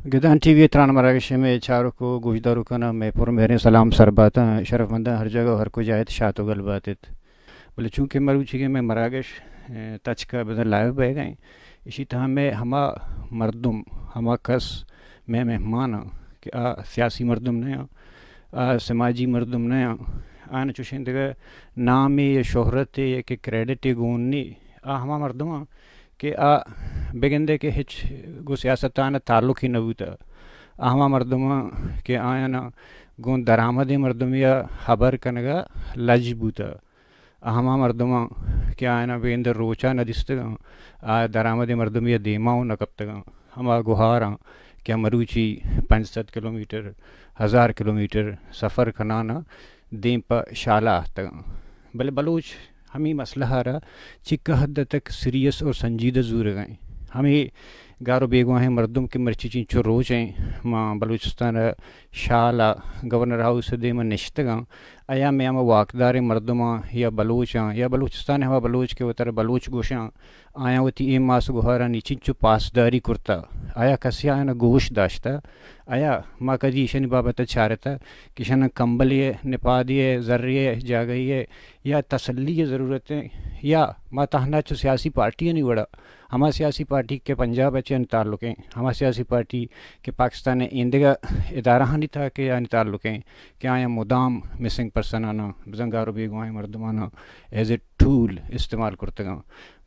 گدان T V تران مراکش میں چاروں کو گوشدارو کنا میں پر میرے سلام سرباتا شرف مندہ ہر جگہ ہر کو جایت شاتو گل باتت بولے چونکہ مروچی کے میں مراکش تچ کا بدن لائیو بہ گئے اسی طرح میں ہما مردم ہما کس میں مہمان کہ سیاسی مردم نہیں سماجی مردم نہیں آن چوشن دگا نامی شہرت کہ کریڈٹ گونی ہما مردم کہ بگندے کے ہچ گو سیاستان تعلق ہی نبوتا ہما مردم کہ آنا گون درآمد مردم یا خبر کنگا لج بوتا ہما مردم کہ آنا بگندے روچا ندستگا درآمد مردم یا دیماؤ نکبتگا ہما گوہاراں کہ مروچی 500 کلومیٹر 1000 کلومیٹر سفر کنانا دیم پا شالا تگا بلے بلوچ ہمیں مسئلہ رہا چکہ حد تک سیریس اور سنجیدہ زور گئیں ہمیں گارو بیگو ہیں مردم کے مرچی چینچو روچ ہیں ماں بلوچستان شالا گورنر ہاؤس دے میں نشتگاں ایا میں ہم واقدار مردماں یا بلوچاں یا بلوچستان ہوا بلوچ کے وطر بلوچ گوشاں آیا ہوتی ایم ماس گوہارا نیچینچو پاسداری کرتا آیا کسی آیا گوش داشتا آیا ماں کدی شنی بابت چارتا کشن کمبلیے نپا دیے ذریعے جاگئیے یا تسلی ضرورتیں یا ماں تہنا چو سیاسی پارٹی نہیں وڑا ہما سیاسی پارٹی کے پنجاب اچھے تعلقیں ہما سیاسی پارٹی کے پاکستان ایندگا ادارہ نہیں تھا کہ یعنی تعلقیں کہ آیا مدام مسنگ پرسن آنا بزنگارو بیگوائیں مردمانا ایز اے ٹول استعمال کرتے گا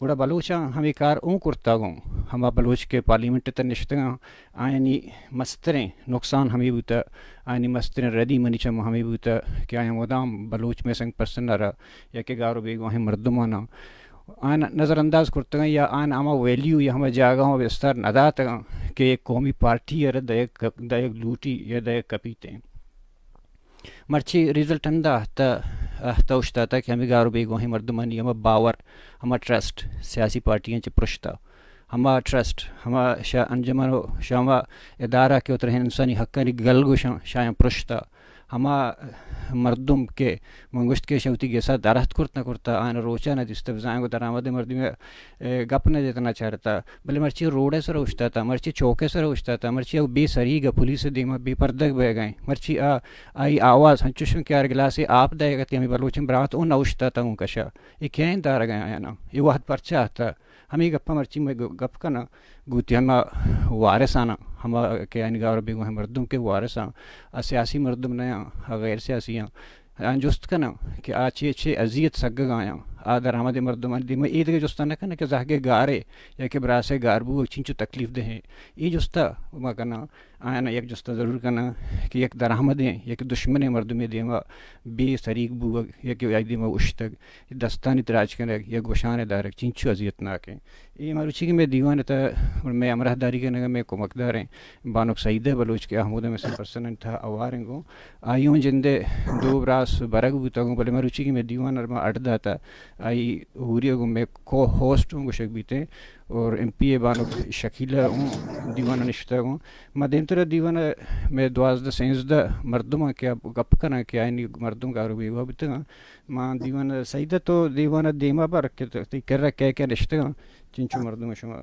گوڑا بلوچاں ہمیں کار اون کرتا گوں ہما بلوچ کے پارلیمنٹ تا نشتگاں آئینی مستریں نقصان ہمیں بوتا آئینی مستریں ردی منی چم ہمیں بوتا کہ آیا مدام بلوچ مسنگ پرسن رہا یا کہ گارو بیگوائیں مردمانا آن نظر انداز کرتے ہیں یا آن آما ویلیو یا ہمیں جاگاں بستر ندات گا کہ ایک قومی پارٹی یا دائک لوٹی یا دائک کپیتے ہیں مرچی ریزلٹ اندہ تا اشتا تا کہ ہمیں گارو بیگو ہیں مردمانی ہمیں باور ہمیں ٹرسٹ سیاسی پارٹیاں چی پرشتا ہما ٹرسٹ ہما شاہ انجمن شاہ ہما ادارہ کے اتر انسانی حقانی گلگو شاہ پرشتا ہما مردم کے منگشت کے شوتی کے ساتھ درخت کرتا کرتا آن روچا نہ دست بزائیں کو درآمد مردم گپ نہ دیتنا چاہتا بلے مرچی روڈے سر اوشتا تھا مرچی چوکے سر اوشتا تھا مرچی او بے سری گا پولیس دیما بے پردگ بہ گئیں مرچی آئی آواز ہنچوشن کے آر گلاسی آپ دے گتی ہمیں بلوچن برات اون اوشتا تھا اون کشا یہ کیا دار گئے آیا نا یہ وقت پرچہ آتا ہمیں گپا مرچی میں گپ کا نا گوتی ہما وارثانا ہما کہ یعنی گاور بیگو ہیں مردم کے وارثاں سیاسی مردم نیا غیر سیاسیاں جست کا نا کہ آچے اچھے عذیت سگ آیا درآمد مردم دی میں عید کے جستا نہ کنا کہ زاہگے گارے یا کہ براسے گاربو چینچو تکلیف دے ہیں یہ جستا ما کنا آیا نا یک جستا ضرور کنا کہ یک درآمد ہیں یک دشمن مردم دیما بے سریک بو یا کہ دیما اشتگ دستانی تراج کنا یا گوشان دارک چینچو عذیت ناک ہیں یہ مروچی کہ میں دیوان تا میں امرہ داری کے نگا میں کمکدار ہیں بانک سعیدہ بلوچ کے احمود میں سے پرسن تھا اواریں گو آئیوں جندے دو براس برگ بوتا گوں بلے مروچی کہ میں دیوان ارما اٹھ داتا آئی ہوری گو میں کو ہوسٹ ہوں گو شک بیتے اور ایم پی اے بانک شکیلہ ہوں دیوان نشتا گوں ما دیم طرح دیوان میں 12-13 مردم کیا گپ کنا کیا اینی مردم کارو بیگوا بیتے گا ما دیوان سعیدہ تو دیوان دیما پر رکھتے کر رکھے کیا نشتے گا چنچو مردم شما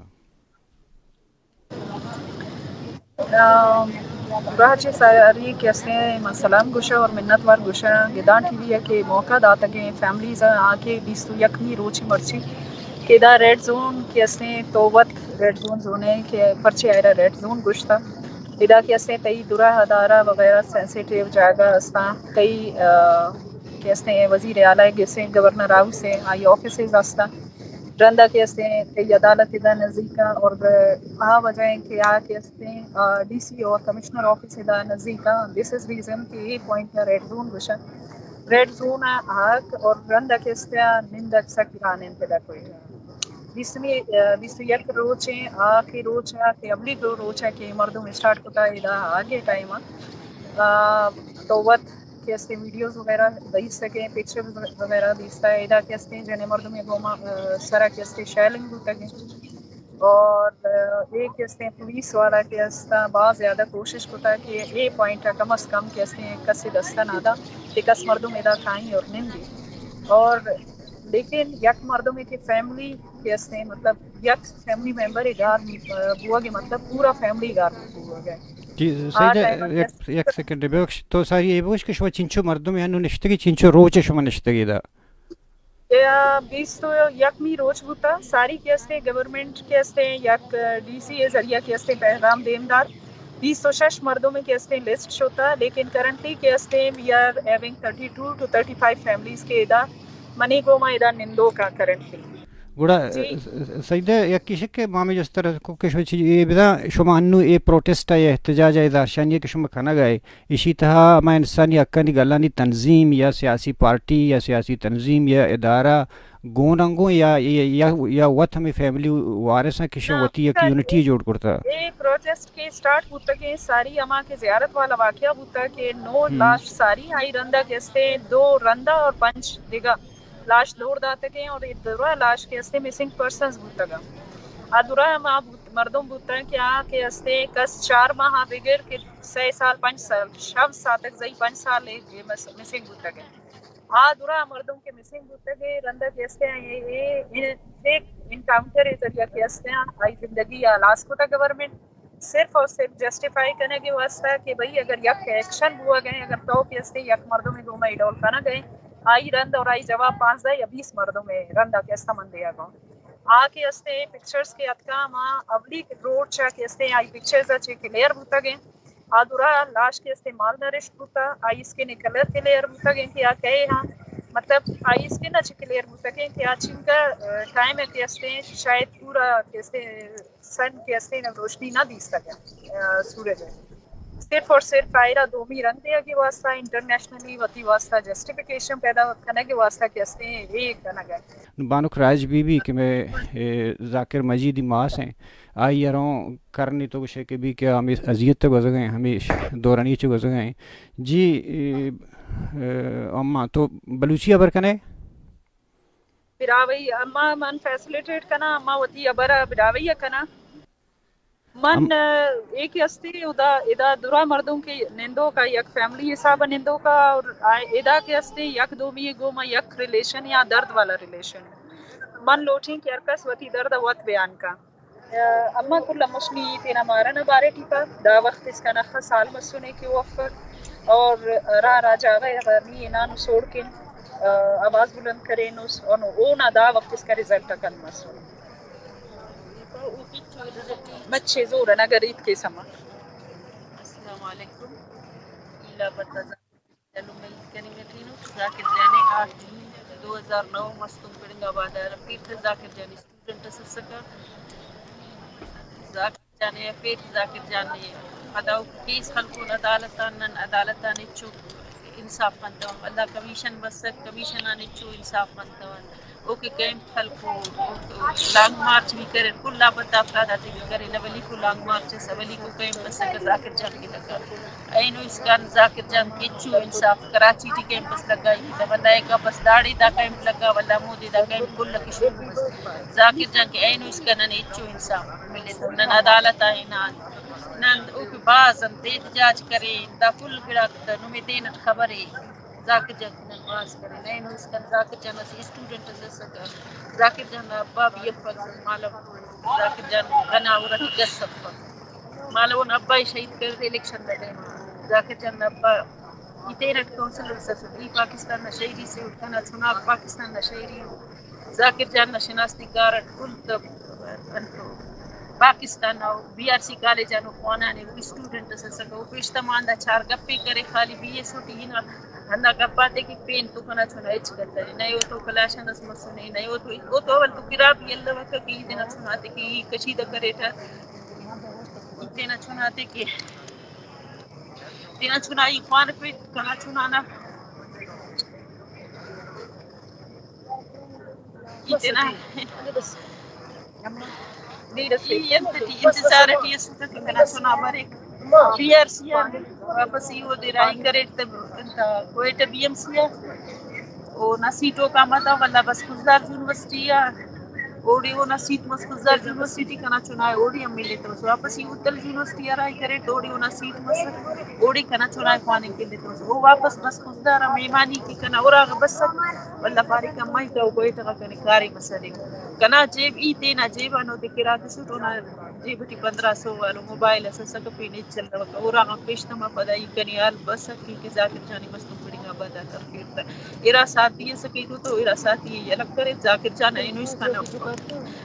راج ساری کیسے سلام گوشا اور منت وار گوشا گدان ٹی وی ہے کہ موقع داتا کہ فیملیز آکے 21 روچی مرچی کہ دا ریڈ زون کیسے توبت ریڈ زون زونے کہ پرچے آئرہ ریڈ زون گوشتا ادا کیسے کئی درہ ہدارہ وغیرہ سینسیٹیو جاگہ استا کئی کیسے وزیر اعلیٰ کیسے گورنر ہاؤس سے آئی آفیسز استا رندہ کیسے کئی عدالت دا نزدیکا اور وجہ کہ کیسے ڈی سی اور کمشنر آفس دا نزدیکا دس از ریزن کہ یہ پوائنٹ ریڈ زون گوشا ریڈ زون آگ اور رندہ کیسے نند اکسک رانین پیدا کوئی 21 روچ ہیں آکے روچ ہے کہ ابلی دو روچ ہے کہ مردم اسٹارٹ ہوتا ہے دا آگے ٹائم توت کیسے ویڈیوز وغیرہ دیس سکیں پکچر وغیرہ دیستا ہے ادا کیسے جنے مردم گوما سرا کیسے شیلنگ ہوتا گے اور ایک کیسے پولیس والا کیستا بہت زیادہ کوشش ہوتا ہے کہ یہ پوائنٹ کم از کم کیسے کسی دستا نادا کہ کس مردم ادا کھائیں اور نندی اور لیکن یک مردم کی فیملی کہ اس نے مطلب یک فیملی ممبر گار بوا گے مطلب پورا فیملی گار بوا گئے جی آ سیدہ ٹائم یک سیکنڈ بوش تو ساری یہ بوش کہ شما چنچو مردم یعنی نشتگی چنچو روچ شما نشتگی دا بیس تو یک می روچ بوتا ساری کیستے گورنمنٹ کیستے یک ڈی سی اے ذریعہ کیستے پیغام دیمدار 26 مردوں میں کیستے لسٹ شوتا لیکن کرنٹلی کیستے we are having 32 to 35 families کے ادا منی کو ما ادا نندو کا کرنٹلی گوڑا جی سیدہ یکی شک مامی جس طرح کو کہ یہ بدا شما انو یہ پروٹیسٹ یا احتجاج ہے دارشانی کہ شما کھانا گئے اسی طرح ما انسانی حقانی گلانی تنظیم یا سیاسی پارٹی یا سیاسی تنظیم یا ادارہ گوننگو یا وط ہمیں فیملی وارث ہیں کہ شما وطی یک یونٹی جوڑ کرتا یہ پروٹیسٹ کے سٹارٹ ہوتا کہ ساری اما کے زیارت والا واقعہ ہوتا کہ نو لاش ساری آئی رندہ کیستے 2 رندہ اور 5 دیگا لاش دور داتے گئے اور یہ دورہ لاش کے استے مسنگ پرسنز بوتا گا دورہ ہما مردم بوتا ہے کہ کے استے کس 4 ماہ بگر کہ 6 سال 5 سال شب ساتک زی 5 سال مسنگ بوتا گئے دورہ مردم کے مسنگ بوتا گئے رندہ کے استے ہیں یہ انکاؤنٹر ذریعہ کے استے ہیں آئی زندگی یا لاس کو تا گورنمنٹ صرف اور صرف جسٹیفائی کرنے کے واسطہ کہ بھئی اگر یک ایکشن ہوا گئے اگر تو کے استے یک مردوں میں 2 میں ڈول کھانا گئے آئی رند اور آئی جواب 15 یا 20 مردوں میں رندہ کے استا من دیا گا کے استے پکچرز کے اتکا ماں اولی روڈ چاہ کے استے آئی پکچرز اچھے کلیر بوتا گئے دورا لاش کے استے مال نرشت بوتا آئی اس کے کلر کلیر بوتا گئے کہ کہے ہاں مطلب آئی اس کے نا کلیر بوتا گئے کہ چن کا ٹائم ہے کہ استے شاید پورا کیسے سن کے استے روشنی نہ دی سکے سورج ہے صرف اور صرف آئرہ دومی رنگ دیا کے واسطہ انٹرنیشنلی وطی واسطہ جسٹیفیکیشن پیدا کرنے کے واسطہ کہ استے ایک کرنا گئے بانک راج بی کہ میں ذاکر مجید ماس ہیں آئی یاروں کرنی تو کچھ ہے کہ بھی کیا ہمیں اذیت تک گزر گئے ہمیں دورانی چ گزر گئے جی اما تو بلوچی ابر کنے براوی اما من فیسلیٹیٹ کنا اما وتی ابر براوی کنا من ایک استے ادا درا مردوں کے نندوں کا یک فیملی حساب نندوں کا اور ادا کے استے یک دومی گوما یک ریلیشن یا درد والا ریلیشن من لوٹیں کہ ارکس وتی درد وقت بیان کا اما کل مشنی تینا مارن بارے ٹھیکا دا وقت اس کا نخ سال مسونے کی وفر اور را جاوے غرنی انانو سوڑ کے آواز بلند کرے نوس اونا دا وقت اس کا رزلٹ کن مسونے بچے زور نگر عید کے سما السلام علیکم اللہ بتازا چلو میں کریمتینو ذاکر جانے 8 جون 2009 مستم پڑنگا آباد رفیق ذاکر جانے اسٹوڈنٹ سسکا ذاکر جانے پیر ذاکر جانے اداو کیس خلقون عدالتان اچو انصاف منتا اللہ کمیشن بسک کمیشن آنے اچو انصاف منتا اوکے کیمپ خلقو لانگ مارچ بھی کریں کل لابد افراد آتے کہ کریں نولی کو لانگ مارچ سولی کو کیمپ بسک ذاکر جان کی لگا اینو اس کا ذاکر جان کی اچو انصاف کراچی ٹی کیمپ بس لگا ہی ولا ایک بس داڑی دا کیمپ لگا ولا مودی دا کیمپ کل لکی شروع بس ذاکر جان کی اینو اس کا نن اچو انصاف ملے نن عدالت آئے نن اوکے باز ہم احتجاج کریں دا کل گڑا نمی دینت خبر ہے ذاکر جان نماز کریں نین اس کا ذاکر جان اسٹوڈنٹ سکا ذاکر جان ابا بھی افق مالو ذاکر جان غنا ورتی گسب مالو ابا شہید کر دے الیکشن دے ذاکر جان ابا ایتینٹ کونسلر سسدی پاکستان شہری سے اٹھنا سنا پاکستان شہری ذاکر جان شناختی کارڈ کل تب انتو پاکستان او بی آر سی کالج انو قوانا نے اسٹوڈنٹ سسکا او پیشتمان دا چار گپے کرے خالی بی ایس او ٹی نا ہندا گپاتے کہ پین تو کنا چھنا اچ کرتا ہے نہیں تو کلاشن اس مسنے نہیں تو اول تو کراب یلا وقت کی دن سناتے کہ کشیدہ کرے تھا اتنا چھناتے کہ تینا چھنائی خوان پہ کہاں چھنانا اتنا انتظارتی اس کا کنا چھنا مرے بی آر سی واپس یہ دے رائی کرے تا کوئٹہ بی ایم سی او نہ سیٹوں کا متا ولا بس گزار یونیورسٹی اوڑی ہونا سیٹ مس خزار یونیورسٹی کنا چنائے اوڑی ہم ملے تو واپس ہی اتل یونیورسٹی آرائی کرے توڑی ہونا سیٹ مس اوڑی کنا چنائے خوانے کے لیے تو وہ واپس مس خزار میمانی کی کنا اورا بس واللہ پاری کمائی تو کوئی تک کنے کاری مسئلے کنا جیب ای تینا جیبا نو دکرا کسوٹونا جیبٹی 1500 والو موبائل اسا سک پینے چل رہا اورا پیشتما پدائی کنیال بس کی ذاکر جانی مستو پڑی گا بدا ترکیرتا ایرا ساتھی سکی تو ایرا ساتھی یہ لگ کرے ذاکر جان اینو اس کا نفق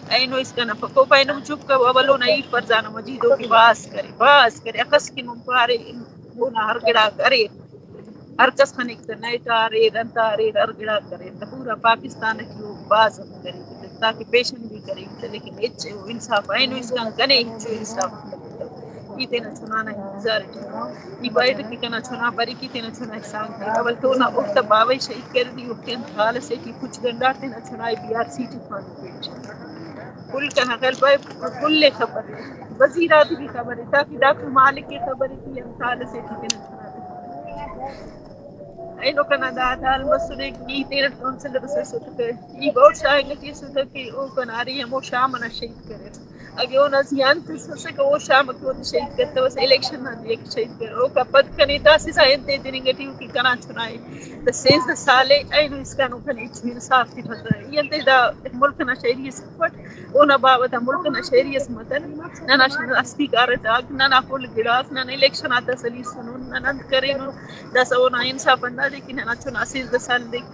اینو اس کا نفق کو پینو چپ کا اولو نئی فرزانو مجیدو کی باس کرے اقس کی نمپارے بونا ہر گڑا کرے ہر کس خنک نیٹا رے رنتا رے ہر گڑا کرے پورا پاکستان کی باز کرے تاکہ پیشن بھی کرے لیکن اچھے انصاف اینو اس کا کنے اچھو انصاف کیتنا چنانا انتظار کی بائر کی کنا چنا بری کیتنا چنا احسان کی اول تو نہ وقت باوی شہید کر دی وقت حال سے کی کچھ گنڈار تے نہ چنائی بیار سیٹی پانی پیچ کل کنا غلبہ کل خبر وزیرات کی خبر ہے تاکہ ڈاکٹر مالک کی خبر کی حال سے کیتنا چنا اینو کنا دال مسنے کی تیرا کونسلر سے سوت کے ای بہت شاہنگ کی سوت کے او کناری ہم شام نہ شہید کرے اگے وہ نزیان سے کہ وہ شام کو شہید کرتے وہ الیکشن نہ دیکھ شہید کر او کا پد کنی تاسی سائنتے دین گٹیو کی کنا چنائے تے سیز سالے اینو اس کا نو کنی انصاف کی فضا یہ تے دا ملک نہ شہری سپٹ او نہ باوت ملک نہ شہری متن نہ نہ استی کار تا نہ نہ کول گلاس نہ الیکشن اتا سلی سنون نہ کرے نو دس او نہ انصاف نہ دیکھ نہ چنا سیز سال دیکھ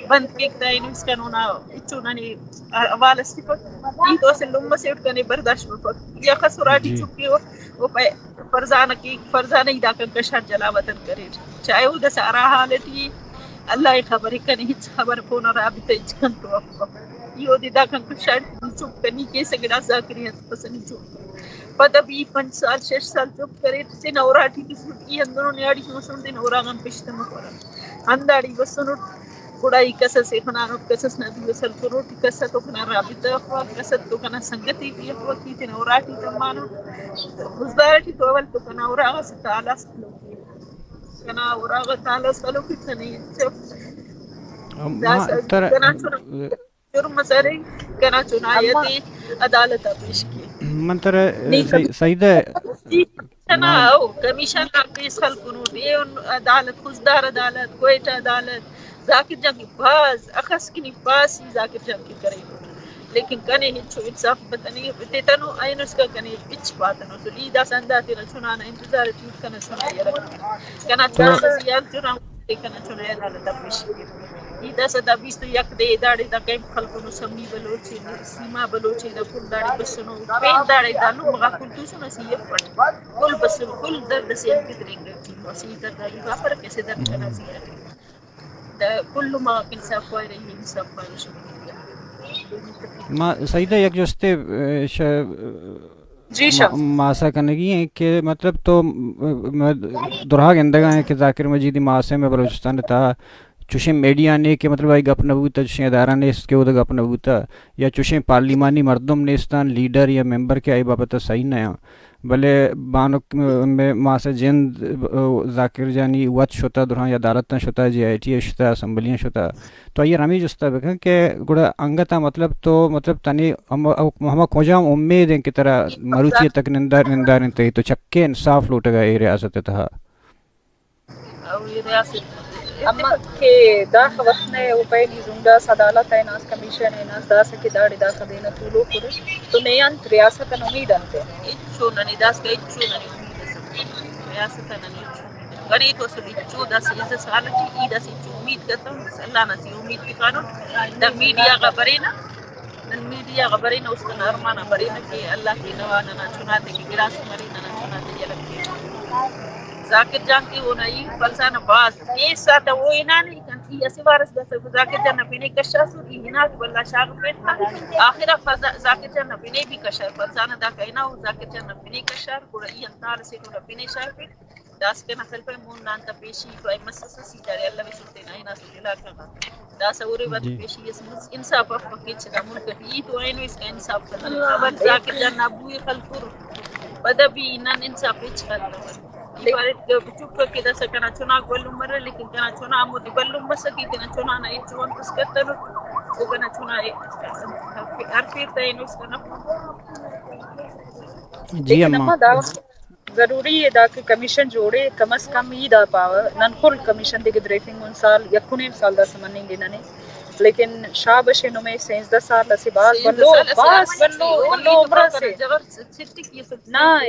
بند کے تے اینو اس کا نو نہ چنا نی حوالہ سپٹ ای تو سے لمبا سے کنے برداشت مفت یا خسراٹی چکی وہ فرزانہ کی فرزانہ ہی داکن کشار جلا وطن کرے چاہے وہ دس آرہ حالتی اللہ خبر کنے ہچ خبر پونا رابطہ اچکن تو افق یہ دی داکن کشار چپ کنی کیسے گڑا ذاکری ہے پسنی چپ پتہ بھی 5 سال 6 سال چپ کرے سے نوراٹی کی سوٹی اندروں نیاڑی مسلم دن اوراغن پشتم کرا انداڑی بسنٹ کڑائی کسس خنانو کسس ندی وصل کروٹی کسس تو کنا رابطہ اخوا کسس تو کنا سنگتی بھی اخوا کی تین اوراٹی تمانو بزدارٹی تو اول تو کنا اوراغ ستالا سلو کنا اوراغ تالا سلو کتنی کنا جرم مسئلے کنا چنایتی عدالت پیش کی منتر سعید ہے کنا او کمیشن پیس خلقنو بے عدالت خزدار عدالت کوئٹہ عدالت ذاکر جان کی باز اخس کی باز ذاکر جان کی کرے لیکن کنے ہچو انصاف بتنی تنو این اس کا کنے پچ بات نو تو لیدا سندا تیرا چنانا انتظار ٹھیک کنا چنا یہ کنا چنا زیاد چنا کنا چنا عدالت پیش لیدا صدا 20 یک دے داڑی دا کیمپ خلقو سمی بلوچی سیما بلوچی دا کل داڑی بسنو پین داڑی دا لو مغا کل تو سنا سی پٹ کل بس کل درد سے کتنے گئی وسی درد دا فرق کیسے درد کنا سی کل ما انصاف ہوئی رہی انصاف پائی شکریہ ما سیدہ یک جستے جی شاہ ماسا کنگی ہیں کہ مطلب تو درہا گندگاں ہیں کہ ذاکر مجیدی ماسے میں بلوچستان تھا چوشیں میڈیا نے کہ مطلب آئی گپ نبوتا چوشیں ادارہ نے اس کے ادھا گپ نبوتا یا چوشیں پارلیمانی مردم نیستان لیڈر یا ممبر کے آئی بابتا صحیح نیا بلے بانک میں ماسا جند ذاکر جانی وط شتا درہاں یا عدالتاں شتا جی آئی ٹی شتا اسمبلیاں شتا تو یہ رمی جستا بکھا کہ گوڑا انگتا مطلب تو مطلب تانی ہما کھوجام امید ہیں کہ طرح مروچی تک نندار انتہی تو چکے انصاف لوٹے گا یہ ریاست تھا اما کے دا وقت نے او پہلی زنگا عدالت ہے ناس کمیشن ہے ناس دا سکی داڑی دا دینا طولو کرے تو نیان ریاست امید انتے اچھو ننی داس کا اچھو ننی امید ریاست ننی گنی تو سب اچھو دا سیز سالتی ای دا سی امید کرتا ہوں بس اللہ نسی امید کی قانون دا میڈیا غبرینا میڈیا غبرینا اس کا نرمانا برینا کہ اللہ کی نوانا نا چناتے کی گراس مرینا نا چناتے یہ لگتے ذاکر جان کی وہ نئی فلسانہ باز ایس ساتا وہ اینا نہیں کنی ایسی وارس دا سب ذاکر جان نبینے کشا سور اینا کی واللہ شاق پیٹنا آخرہ ذاکر جان نبینے بھی کشا فلسانہ دا کہنا ہو ذاکر جان نبینے کشا کوڑا ای انتال سے کوڑا نبینے شاق پیٹ داس کے نخل پہ مون نانتا پیشی تو ای مسسا سی جارے اللہ بھی سلطے نائنا سے دلا کرنا دا سوری بات پیشی انصاف افقی چھتا ملک ای تو اینو اس کا انصاف کرنا اول ذاکر جان نبوی خلقر بدا بھی انان انصاف اچھ خلقر چپ کے دا سکنا چنا گولو مرے لیکن کنا چنا مودی بلو مسکی کنا چنا نا اچوان پس کرتا وہ کنا چنا ہر پھر تین اس کنا جی لیکن اما اما دا ضروری ہے دا کہ کمیشن جوڑے کم از کم ای دا پاور نن فل کمیشن دے گدریفنگ ان سال یکنے سال دا سمنی گنا نے لیکن شابش نو میں 16 سال سے بعد بلو باس بلو عمر سے نہ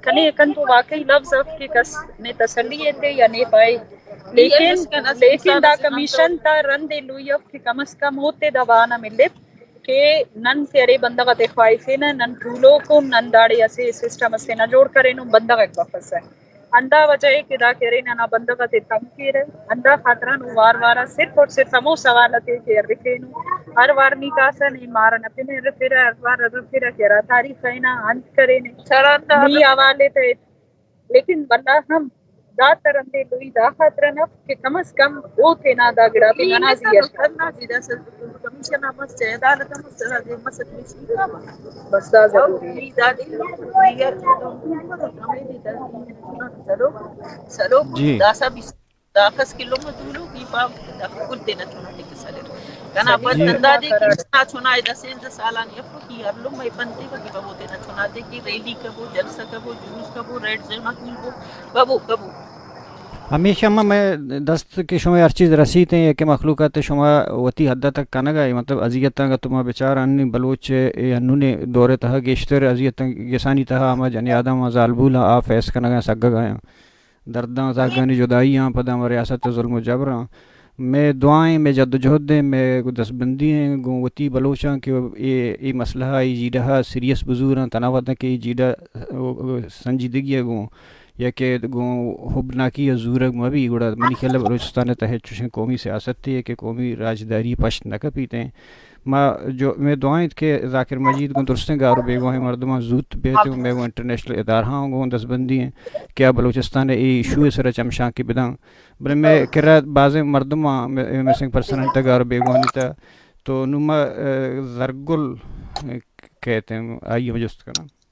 کنے کن تو واقعی لفظ اف کے کس نے تسلی تھے یا نہیں پائے لیکن دا کمیشن تا رن دے لوی اف کہ کم از کم ہوتے دوانا ملے کہ نن تیرے بندہ کا دکھوائی سے نا نن ٹولو کو نن داڑے ایسے سسٹم سے نہ جوڑ کرے نو بندہ کا ایک واپس ہے اندا وجہ ہے کہ دا کرے نا بندہ کا تے تنگ کی رہے اندا خاطرہ نو وار وارا صرف اور صرف ہمو سوالتے کہ رکھے نو ہر وار نہیں کاسا نہیں مارا نہ پھر ہر وار پھر کہہ تاریخ ہے نا انت کرے نہیں حوالے تے لیکن بندہ ہم دا ترندے لوی دا خاطرہ نہ کہ کم از کم وہ تھے نا دا گڑا پہ نا زیادہ کمیشن بس عدالت بس دا ضروری سلو جی داسا بھی داخس کلو مدولو کی پا کل دینا چونا ٹک سالر کنا پر دندا دے کی نا چونا دسین سالان یفو کی ہر لو میں بنتے کی بابو دینا چونا دے کی ریلی کبو جلسہ کبو جلوس کبو ریڈ زیما کبو بابو کبو ہمیشہ میں دست کے شما ہر چیز رسیتے ہیں کہ مخلوقات شما وتی حد تک کنگا مطلب اذیتاں کا تما بیچار ان بلوچ انونے دورے تہا گیشتر اذیتاں گسانی تہا اما جن آدم ظالبولا آ فیس کنگا سگا گیا درداں زاگانی جدائیاں پدا ریاست ظلم و جبراں میں دعائیں میں جد و جہد دیں میں دست بندی ہیں گوں وتی بلوچاں کہ یہ مسئلہ ای جیڈا سیریس بزوراں تناوت کہ ای جیڈا سنجیدگی ہے گوں یا کہ گوں حبناکی یا زورگ مبی گوڑا منی خیال بلوچستان تحت چوشن قومی سیاست تھی ہے کہ قومی راجداری پشت نہ پیتے ہیں میں دعائیں کہ ذاکر مجید کو درستیں گارو بیگوائیں مردمہ زود بیتے ہوں میں وہ انٹرنیشنل ادارہ ہوں دس بندی ہیں کیا بلوچستان ای ایشو سر چمشاں کی بداں بلے میں کرا بعض مردمہ میں سنگ پرسنل تا گارو بیگوانی تا تو نما زرگل کہتے ہیں آئیے مجست کرنا